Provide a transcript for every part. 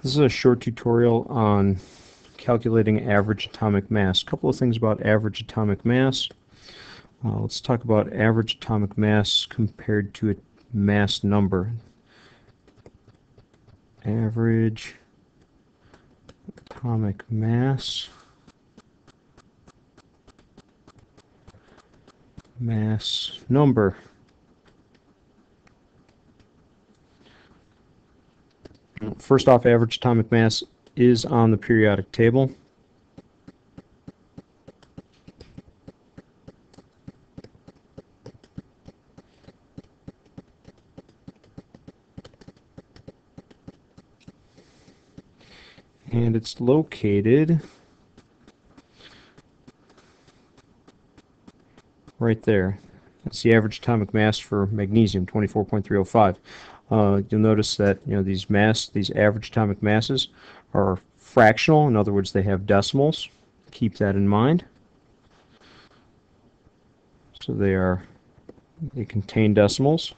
This is a short tutorial on calculating average atomic mass. A couple of things about average atomic mass. Let's talk about average atomic mass compared to a mass number. Average atomic mass, mass number. First off, average atomic mass is on the periodic table. And it's located right there. That's the average atomic mass for magnesium, 24.305. You'll notice that these average atomic masses are fractional. In other words, they have decimals. Keep that in mind. So they contain decimals.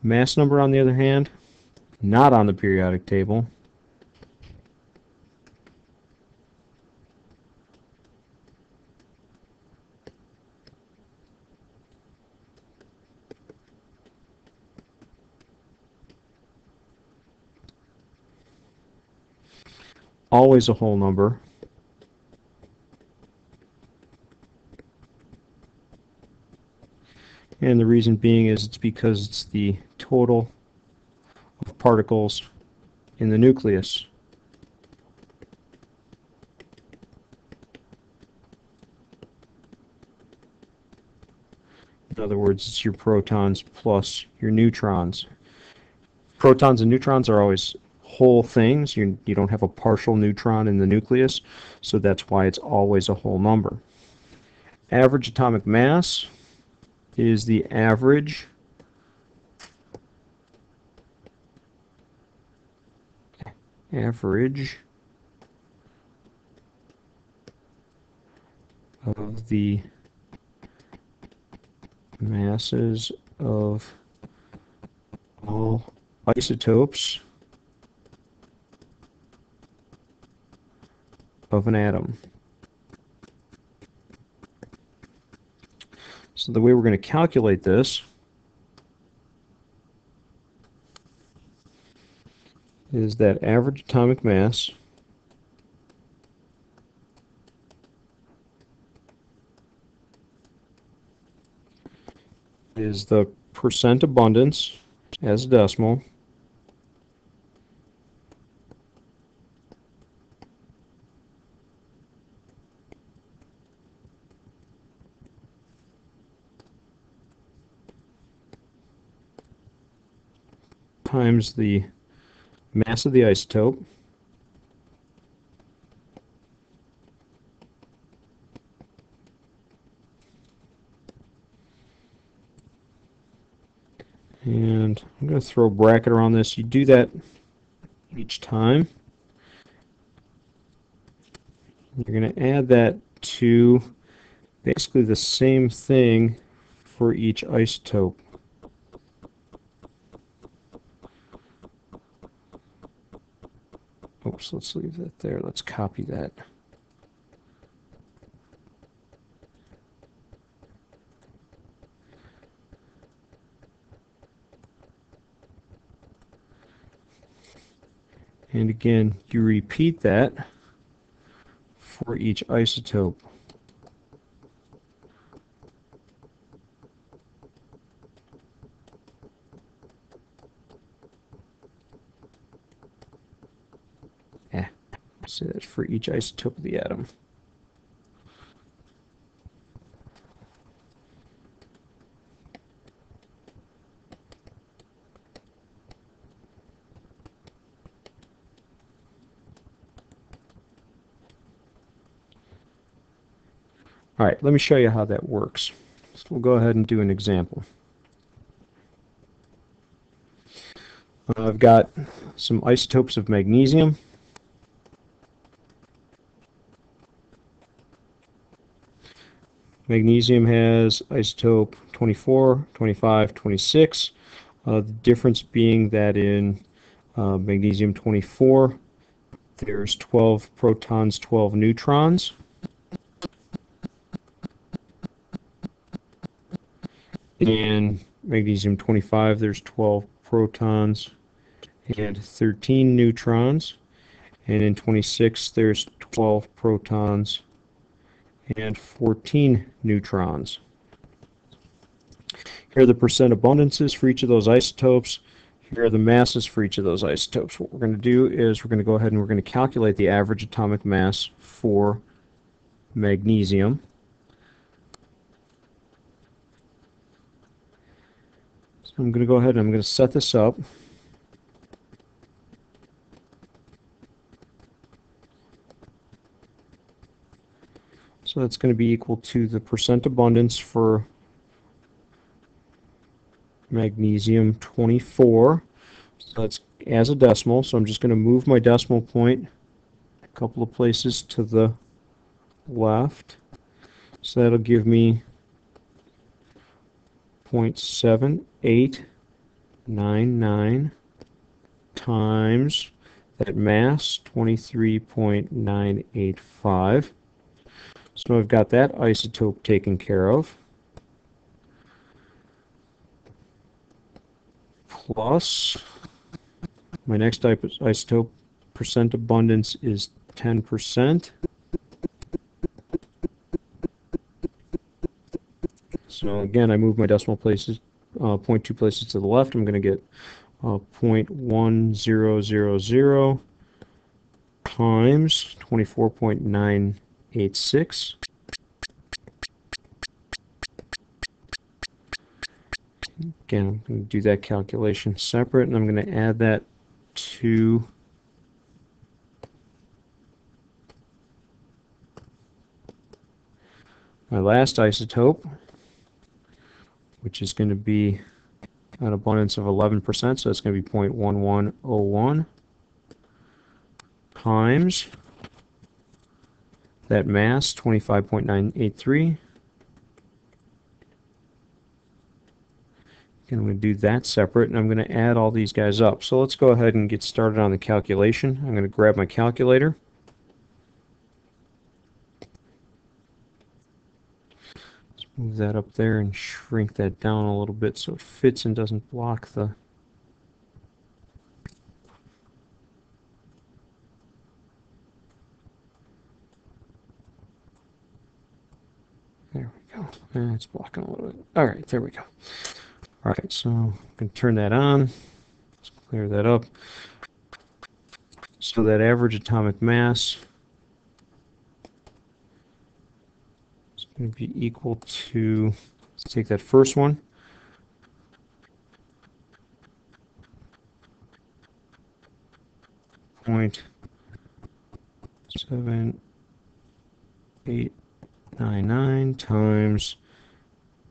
Mass number, on the other hand, not on the periodic table. Always a whole number. And the reason being is it's because it's the total of particles in the nucleus. In other words, it's your protons plus your neutrons. Protons and neutrons are always whole things. You don't have a partial neutron in the nucleus, so that's why it's always a whole number. Average atomic mass is the average of the masses of all isotopes of an atom. So the way we're going to calculate this is that average atomic mass is the percent abundance as a decimal times the mass of the isotope and I'm going to throw a bracket around this. You do that each time. You're going to add that to basically the same thing for each isotope. Oops, let's leave that there. Let's copy that. And again, you repeat that for each isotope. So that's for each isotope of the atom. All right, let me show you how that works. So we'll go ahead and do an example. I've got some isotopes of magnesium. Magnesium has isotope 24, 25, 26. The difference being that in magnesium 24, there's 12 protons, 12 neutrons. In magnesium 25, there's 12 protons and 13 neutrons. And in 26, there's 12 protons and 14 neutrons. Here are the percent abundances for each of those isotopes. Here are the masses for each of those isotopes. What we're going to do is we're going to go ahead and we're going to calculate the average atomic mass for magnesium. So I'm going to go ahead and I'm going to set this up. So that's going to be equal to the percent abundance for magnesium 24. So that's as a decimal. So I'm just going to move my decimal point a couple of places to the left. So that'll give me 0.7899 times that mass, 23.985. So I've got that isotope taken care of. Plus, my next isotope percent abundance is 10%. So again, I move my decimal places, 0.2 places to the left. I'm going to get 0.1000 times 24.986. Again, I'm going to do that calculation separate, and I'm going to add that to my last isotope, which is going to be an abundance of 11%, so that's going to be 0.1101 times that mass, 25.983. And I'm going to do that separate, and I'm going to add all these guys up. So let's go ahead and get started on the calculation. I'm going to grab my calculator. Let's move that up there and shrink that down a little bit so it fits and doesn't block the... There we go. It's blocking a little bit. All right, there we go. All right, so I'm going to turn that on. Let's clear that up. So that average atomic mass is going to be equal to, let's take that first one. Point 7899 times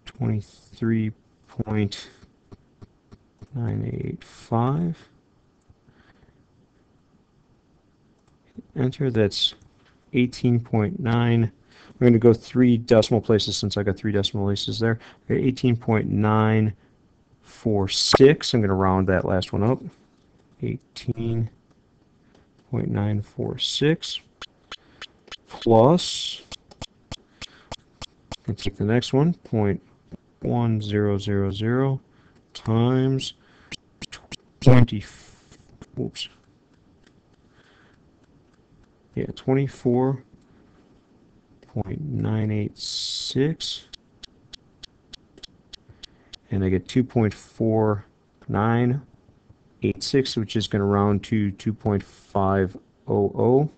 23.985. Enter. That's 18.9. I'm going to go 3 decimal places since I got 3 decimal places there. 18.946. I'm going to round that last one up. 18.946 plus, and take the next one, 0.1000 times 20. Oops. Yeah, 24.986, and I get 2.4986, which is going to round to 2.500.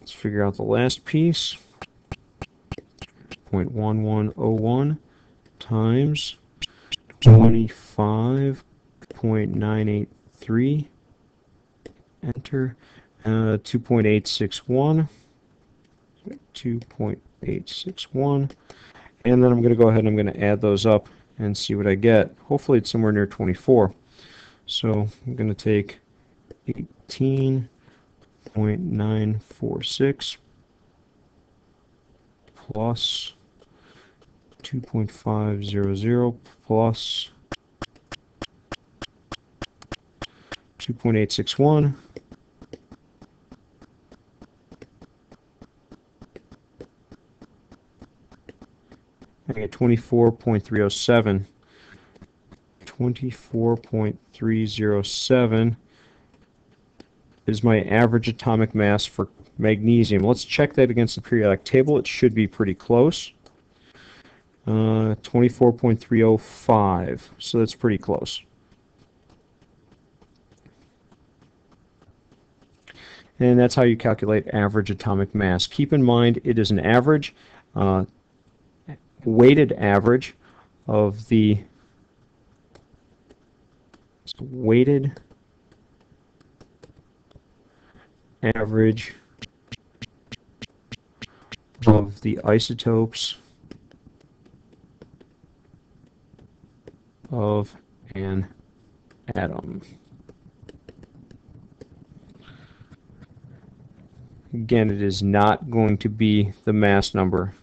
Let's figure out the last piece. 0.1101 times 25.983. Enter. 2.861. 2.861. And then I'm going to go ahead and I'm going to add those up and see what I get. Hopefully it's somewhere near 24. So I'm going to take 18 0.946 plus 2.500 plus 2.861 I get 24.307. 24.307 is my average atomic mass for magnesium. Let's check that against the periodic table. It should be pretty close. 24.305, so that's pretty close. And that's how you calculate average atomic mass. Keep in mind it is an average, weighted average of the weighted average of the isotopes of an atom. Again, it is not going to be the mass number.